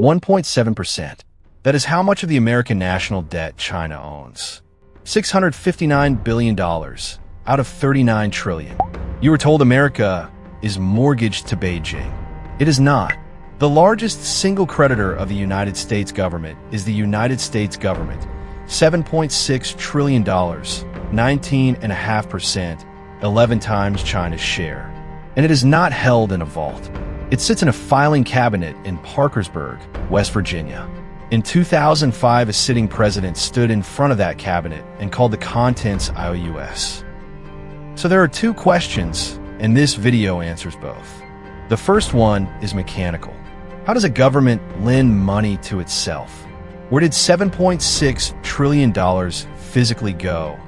1.7%. That is how much of the American national debt China owns. $659 billion out of $39 trillion. You were told America is mortgaged to Beijing. It is not. The largest single creditor of the United States government is the United States government. $7.6 trillion, 19.5%, 11 times China's share. And it is not held in a vault. It sits in a filing cabinet in Parkersburg, West Virginia. In 2005, a sitting president stood in front of that cabinet and called the contents IOUs. So there are two questions, and this video answers both. The first one is mechanical. How does a government lend money to itself? Where did $7.6 trillion physically go,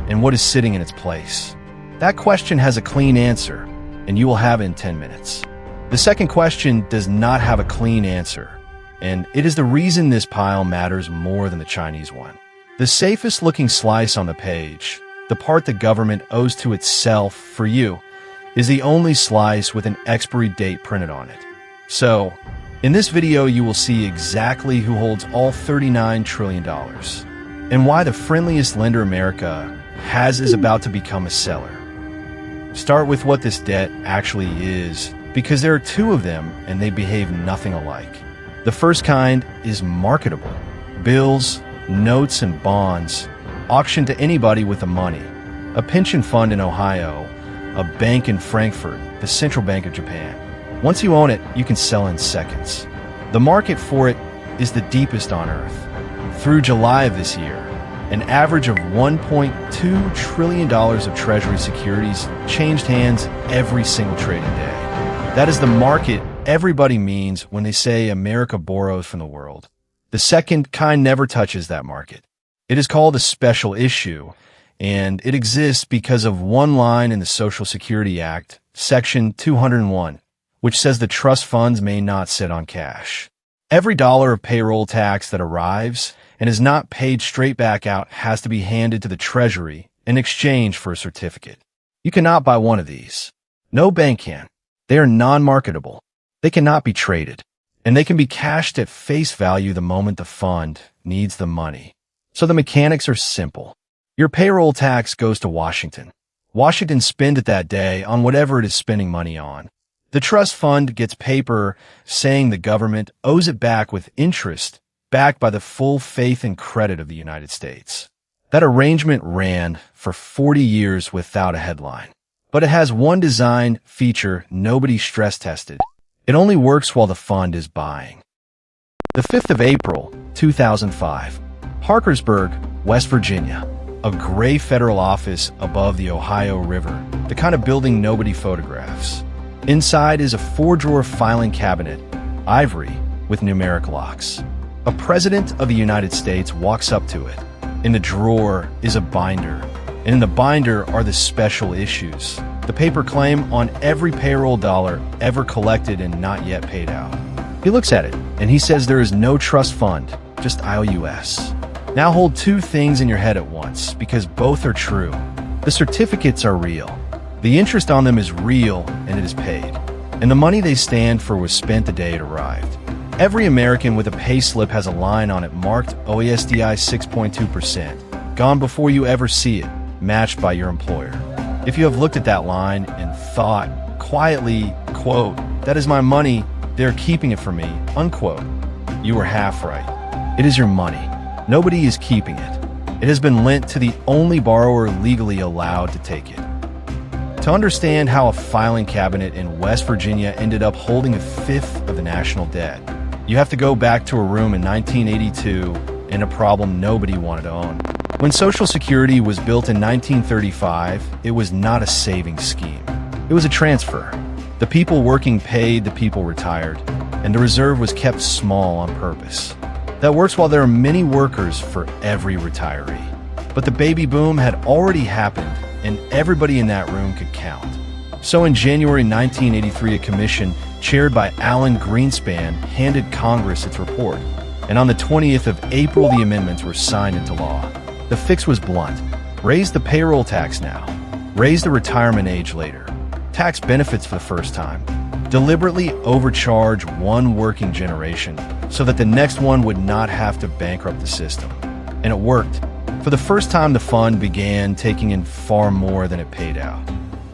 and what is sitting in its place? That question has a clean answer, and you will have it in 10 minutes. The second question does not have a clean answer, and it is the reason this pile matters more than the Chinese one. The safest looking slice on the page, the part the government owes to itself for you, is the only slice with an expiry date printed on it. So, in this video you will see exactly who holds all $39 trillion, and why the friendliest lender America has is about to become a seller. Start with what this debt actually is, because there are two of them and they behave nothing alike. The first kind is marketable. Bills, notes, and bonds auctioned to anybody with the money. A pension fund in Ohio, a bank in Frankfurt, the Central Bank of Japan. Once you own it, you can sell in seconds. The market for it is the deepest on earth. Through July of this year, an average of $1.2 trillion of Treasury securities changed hands every single trading day. That is the market everybody means when they say America borrows from the world. The second kind never touches that market. It is called a special issue, and it exists because of one line in the Social Security Act, Section 201, which says the trust funds may not sit on cash. Every dollar of payroll tax that arrives and is not paid straight back out has to be handed to the Treasury in exchange for a certificate. You cannot buy one of these. No bank can. They are non-marketable. They cannot be traded, and they can be cashed at face value the moment the fund needs the money. So the mechanics are simple. Your payroll tax goes to Washington. Washington spends it that day on whatever it is spending money on. The trust fund gets paper saying the government owes it back with interest, backed by the full faith and credit of the United States. That arrangement ran for 40 years without a headline. But it has one design feature nobody stress tested. It only works while the fund is buying. The 5th of April, 2005. Parkersburg, West Virginia. A gray federal office above the Ohio River, the kind of building nobody photographs. Inside is a 4-drawer filing cabinet, ivory, with numeric locks. A president of the United States walks up to it. In the drawer is a binder, and in the binder are the special issues, the paper claim on every payroll dollar ever collected and not yet paid out. He looks at it, and he says there is no trust fund, just IOUs. Now hold two things in your head at once, because both are true. The certificates are real. The interest on them is real, and it is paid. And the money they stand for was spent the day it arrived. Every American with a pay slip has a line on it marked OASDI 6.2%, gone before you ever see it, matched by your employer. If you have looked at that line and thought, quietly, quote, "That is my money, they're keeping it for me," unquote, you were half right. It is your money. Nobody is keeping it. It has been lent to the only borrower legally allowed to take it. To understand how a filing cabinet in West Virginia ended up holding a fifth of the national debt, you have to go back to a room in 1982 and a problem nobody wanted to own. When Social Security was built in 1935, it was not a savings scheme. It was a transfer. The people working paid the people retired, and the reserve was kept small on purpose. That works while there are many workers for every retiree. But the baby boom had already happened, and everybody in that room could count. So in January 1983, a commission chaired by Alan Greenspan handed Congress its report. And on the 20th of April, the amendments were signed into law. The fix was blunt. Raise the payroll tax now. Raise the retirement age later. Tax benefits for the first time. deliberately overcharge one working generation so that the next one would not have to bankrupt the system. And it worked. For the first time, the fund began taking in far more than it paid out.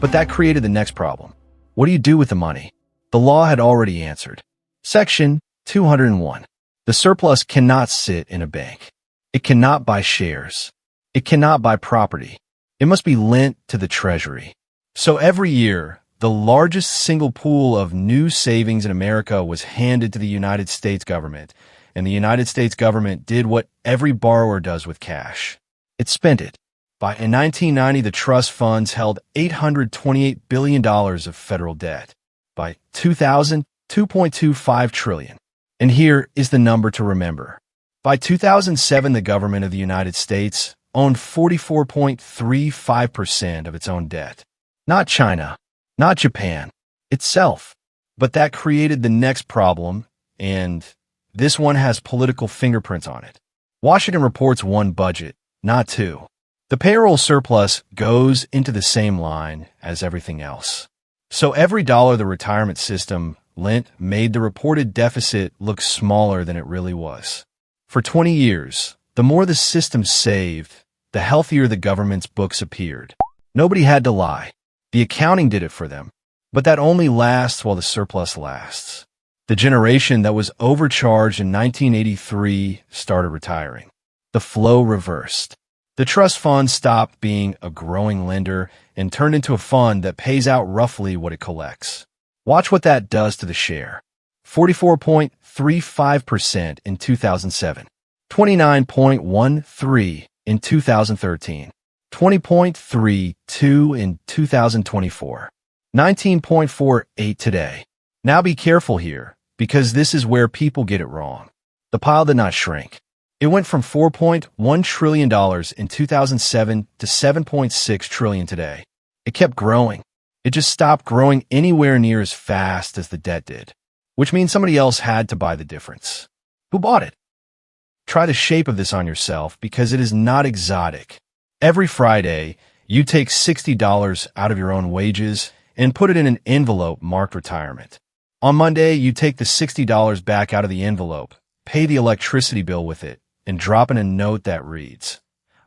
But that created the next problem. What do you do with the money? The law had already answered. Section 201. The surplus cannot sit in a bank. It cannot buy shares. It cannot buy property. It must be lent to the Treasury. So every year, the largest single pool of new savings in America was handed to the United States government, and the United States government did what every borrower does with cash. It spent it. In 1990, the trust funds held $828 billion of federal debt. By 2000, $2.25 trillion. And here is the number to remember. By 2007, the government of the United States owned 44.35% of its own debt. Not China, not Japan, itself. But that created the next problem, and this one has political fingerprints on it. Washington reports one budget, not two. The payroll surplus goes into the same line as everything else. So every dollar the retirement system lent made the reported deficit look smaller than it really was. For 20 years, the more the system saved, the healthier the government's books appeared. Nobody had to lie. The accounting did it for them. But that only lasts while the surplus lasts. The generation that was overcharged in 1983 started retiring. The flow reversed. The trust fund stopped being a growing lender and turned into a fund that pays out roughly what it collects. Watch what that does to the share. 44.35% in 2007, 29.13% in 2013, 20.32% in 2024, 19.48% today. Now be careful here, because this is where people get it wrong. The pile did not shrink. It went from $4.1 trillion in 2007 to $7.6 trillion today. It kept growing. It just stopped growing anywhere near as fast as the debt did, which means somebody else had to buy the difference. Who bought it? Try the shape of this on yourself, because it is not exotic. Every Friday, you take $60 out of your own wages and put it in an envelope marked retirement. On Monday, you take the $60 back out of the envelope, pay the electricity bill with it, and drop in a note that reads,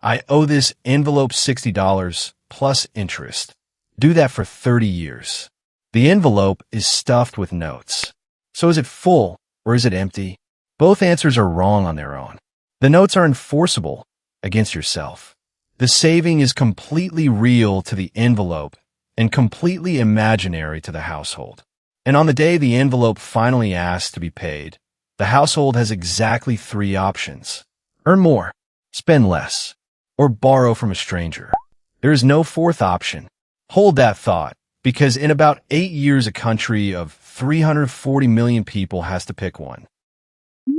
"I owe this envelope $60 plus interest." Do that for 30 years. The envelope is stuffed with notes. So is it full or is it empty? Both answers are wrong on their own. The notes are enforceable against yourself. The saving is completely real to the envelope and completely imaginary to the household. And on the day the envelope finally asks to be paid, the household has exactly three options: earn more, spend less, or borrow from a stranger. There is no fourth option. Hold that thought, because in about 8 years, a country of 340 million people has to pick one.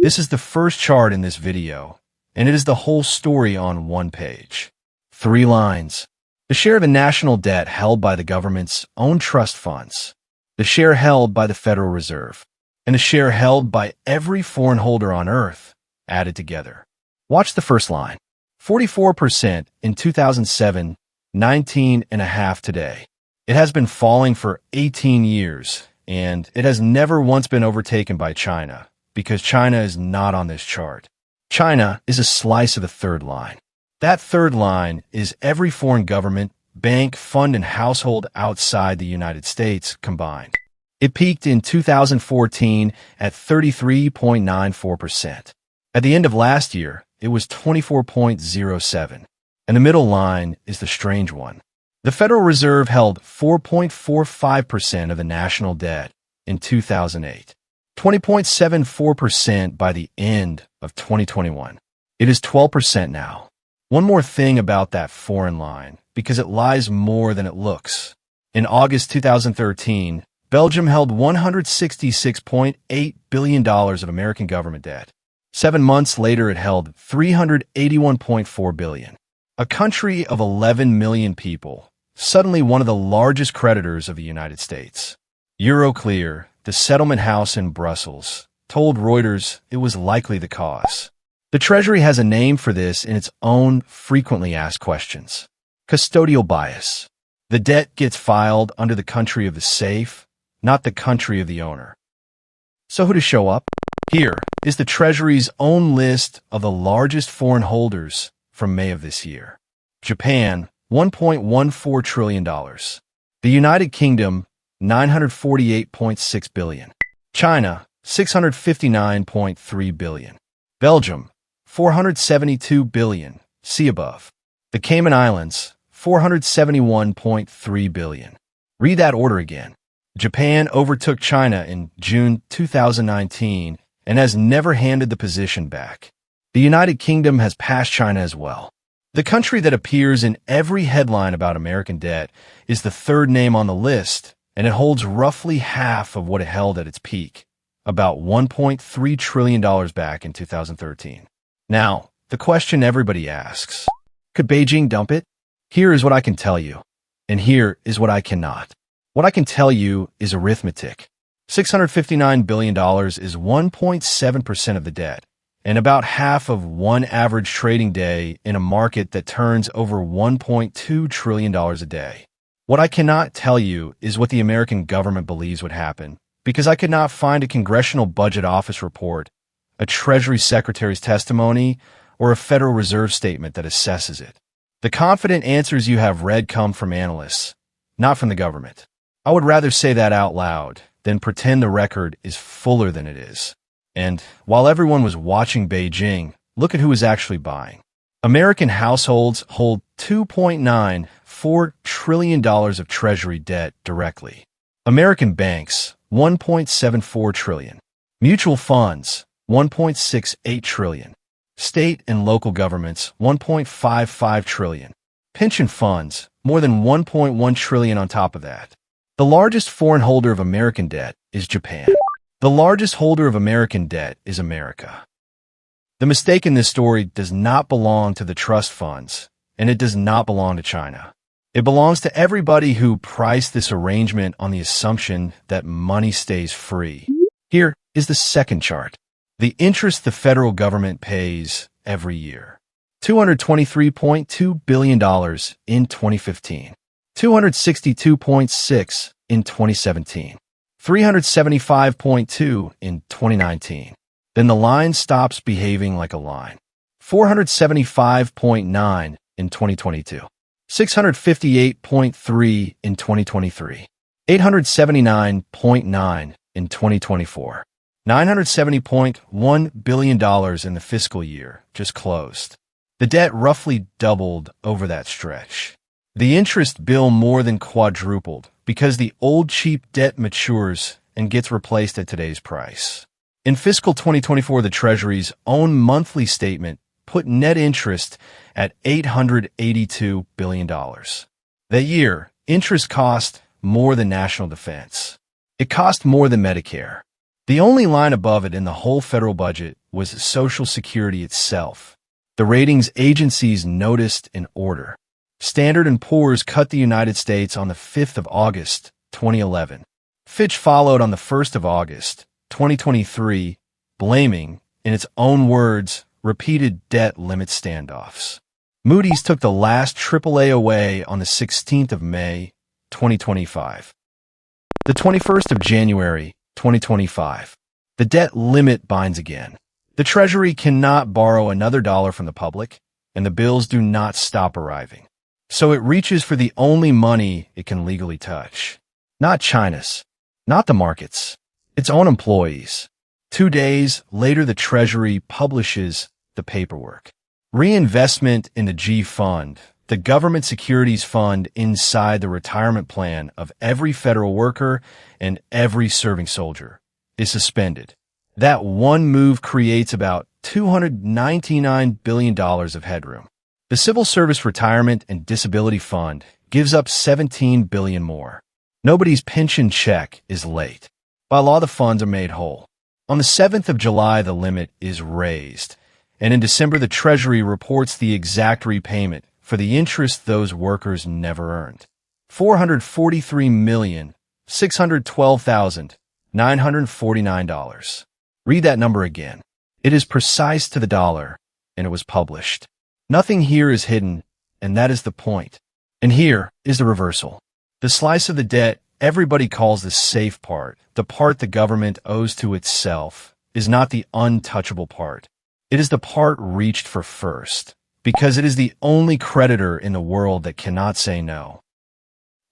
This is the first chart in this video, and it is the whole story on one page. 3 lines. The share of the national debt held by the government's own trust funds, the share held by the Federal Reserve, and the share held by every foreign holder on Earth added together. Watch the first line. 44% in 2007, 19.5% today. It has been falling for 18 years, and it has never once been overtaken by China, because China is not on this chart. China is a slice of the third line. That third line is every foreign government, bank, fund, and household outside the United States combined. It peaked in 2014 at 33.94%. At the end of last year, it was 24.07%. And the middle line is the strange one. The Federal Reserve held 4.45% of the national debt in 2008, 20.74% by the end of 2021. It is 12% now. One more thing about that foreign line, because it lies more than it looks. In August 2013, Belgium held $166.8 billion of American government debt. 7 months later, it held $381.4 billion. A country of 11 million people, suddenly one of the largest creditors of the United States. Euroclear, the settlement house in Brussels, told Reuters it was likely the cause. The Treasury has a name for this in its own frequently asked questions. Custodial bias. The debt gets filed under the country of the safe, not the country of the owner. So who to show up? Here is the Treasury's own list of the largest foreign holders from May of this year. Japan, $1.14 trillion. The United Kingdom, $948.6 billion. China, $659.3 billion. Belgium, $472 billion. See above. The Cayman Islands, $471.3 billion. Read that order again. Japan overtook China in June 2019 and has never handed the position back. The United Kingdom has passed China as well. The country that appears in every headline about American debt is the third name on the list, and it holds roughly half of what it held at its peak, about $1.3 trillion back in 2013. Now, the question everybody asks, could Beijing dump it? Here is what I can tell you, and here is what I cannot. What I can tell you is arithmetic. $659 billion is 1.7% of the debt, and about half of one average trading day in a market that turns over $1.2 trillion a day. What I cannot tell you is what the American government believes would happen, because I could not find a Congressional Budget Office report, a Treasury Secretary's testimony, or a Federal Reserve statement that assesses it. The confident answers you have read come from analysts, not from the government. I would rather say that out loud than pretend the record is fuller than it is. And while everyone was watching Beijing, look at who is actually buying. American households hold $2.94 trillion of Treasury debt directly. American banks, $1.74 trillion. Mutual funds, $1.68 trillion. State and local governments, $1.55 trillion. Pension funds, more than $1.1 trillion on top of that. The largest foreign holder of American debt is Japan. The largest holder of American debt is America. The mistake in this story does not belong to the trust funds, and it does not belong to China. It belongs to everybody who priced this arrangement on the assumption that money stays free. Here is the second chart. The interest the federal government pays every year. $223.2 billion in 2015. $262.6 in 2017. $375.2 in 2019. Then the line stops behaving like a line. $475.9 in 2022. $658.3 in 2023. $879.9 in 2024. $970.1 billion in the fiscal year just closed. The debt roughly doubled over that stretch. The interest bill more than quadrupled because the old cheap debt matures and gets replaced at today's price. In fiscal 2024, the Treasury's own monthly statement put net interest at $882 billion. That year, interest cost more than national defense. It cost more than Medicare. The only line above it in the whole federal budget was Social Security itself. The ratings agencies noticed an order. Standard & Poor's cut the United States on the 5th of August, 2011. Fitch followed on the 1st of August, 2023, blaming, in its own words, repeated debt limit standoffs. Moody's took the last AAA away on the 16th of May, 2025. The 21st of January, 2025. The debt limit binds again. The Treasury cannot borrow another dollar from the public, and the bills do not stop arriving. So it reaches for the only money it can legally touch. Not China's, not the markets, its own employees. 2 days later, the Treasury publishes the paperwork. Reinvestment in the G Fund, the government securities fund inside the retirement plan of every federal worker and every serving soldier, is suspended. That one move creates about $299 billion of headroom. The Civil Service Retirement and Disability Fund gives up $17 billion more. Nobody's pension check is late. By law, the funds are made whole. On the 7th of July, the limit is raised. And in December, the Treasury reports the exact repayment for the interest those workers never earned. $443,612,949. Read that number again. It is precise to the dollar, and it was published. Nothing here is hidden, and that is the point. And here is the reversal. The slice of the debt everybody calls the safe part, the part the government owes to itself, is not the untouchable part. It is the part reached for first, because it is the only creditor in the world that cannot say no.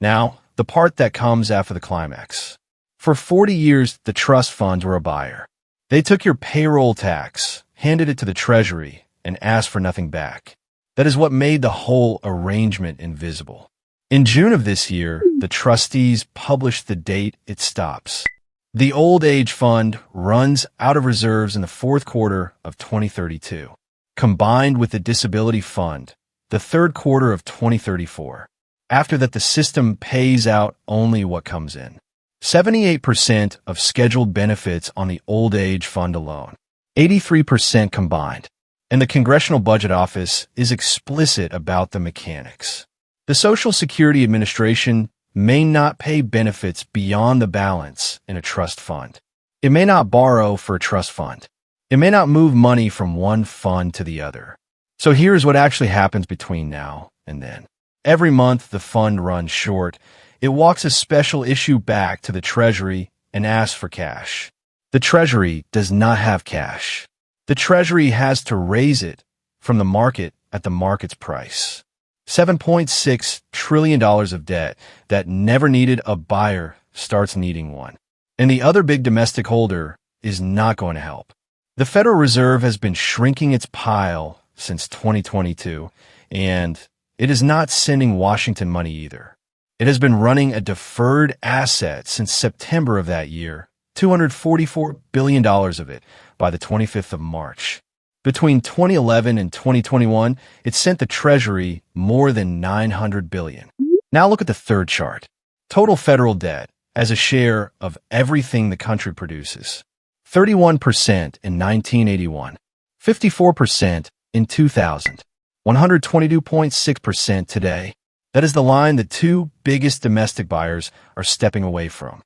Now, the part that comes after the climax. For 40 years, the trust funds were a buyer. They took your payroll tax, handed it to the Treasury, and asked for nothing back. That is what made the whole arrangement invisible. In June of this year, the trustees published the date it stops. The old age fund runs out of reserves in the fourth quarter of 2032, combined with the disability fund, the third quarter of 2034. After that, the system pays out only what comes in. 78% of scheduled benefits on the old age fund alone, 83% combined. And the Congressional Budget Office is explicit about the mechanics. The Social Security Administration may not pay benefits beyond the balance in a trust fund. It may not borrow for a trust fund. It may not move money from one fund to the other. So here's what actually happens between now and then. Every month the fund runs short. It walks a special issue back to the Treasury and asks for cash. The Treasury does not have cash. The Treasury has to raise it from the market at the market's price. $7.6 trillion of debt that never needed a buyer starts needing one. And the other big domestic holder is not going to help. The Federal Reserve has been shrinking its pile since 2022, and it is not sending Washington money either. It has been running a deferred asset since September of that year, $244 billion of it by the 25th of March. Between 2011 and 2021, it sent the Treasury more than $900 billion. Now look at the third chart. Total federal debt as a share of everything the country produces. 31% in 1981, 54% in 2000, 122.6% today. That is the line the two biggest domestic buyers are stepping away from.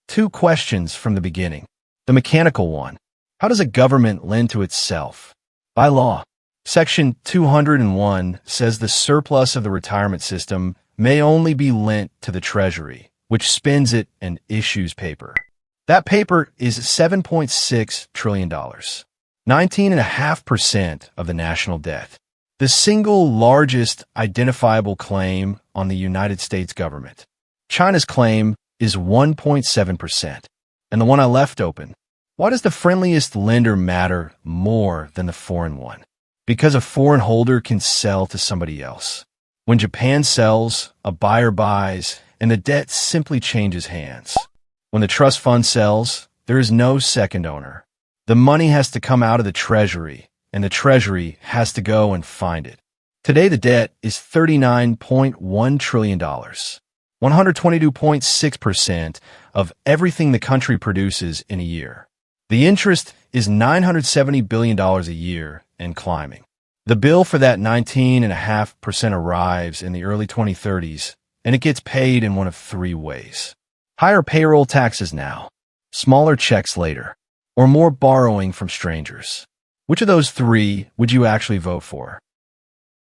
Two questions from the beginning. The mechanical one. How does a government lend to itself? By law. Section 201 says the surplus of the retirement system may only be lent to the Treasury, which spends it and issues paper. That paper is $7.6 trillion, 19.5% of the national debt. The single largest identifiable claim on the United States government. China's claim is 1.7%. And the one I left open. Why does the friendliest lender matter more than the foreign one? Because a foreign holder can sell to somebody else. When Japan sells, a buyer buys, and the debt simply changes hands. When the trust fund sells, there is no second owner. The money has to come out of the Treasury, and the Treasury has to go and find it. Today, the debt is $39.1 trillion, 122.6% of everything the country produces in a year. The interest is $970 billion a year and climbing. The bill for that 19.5% arrives in the early 2030s, and it gets paid in one of three ways. Higher payroll taxes now, smaller checks later, or more borrowing from strangers. Which of those three would you actually vote for?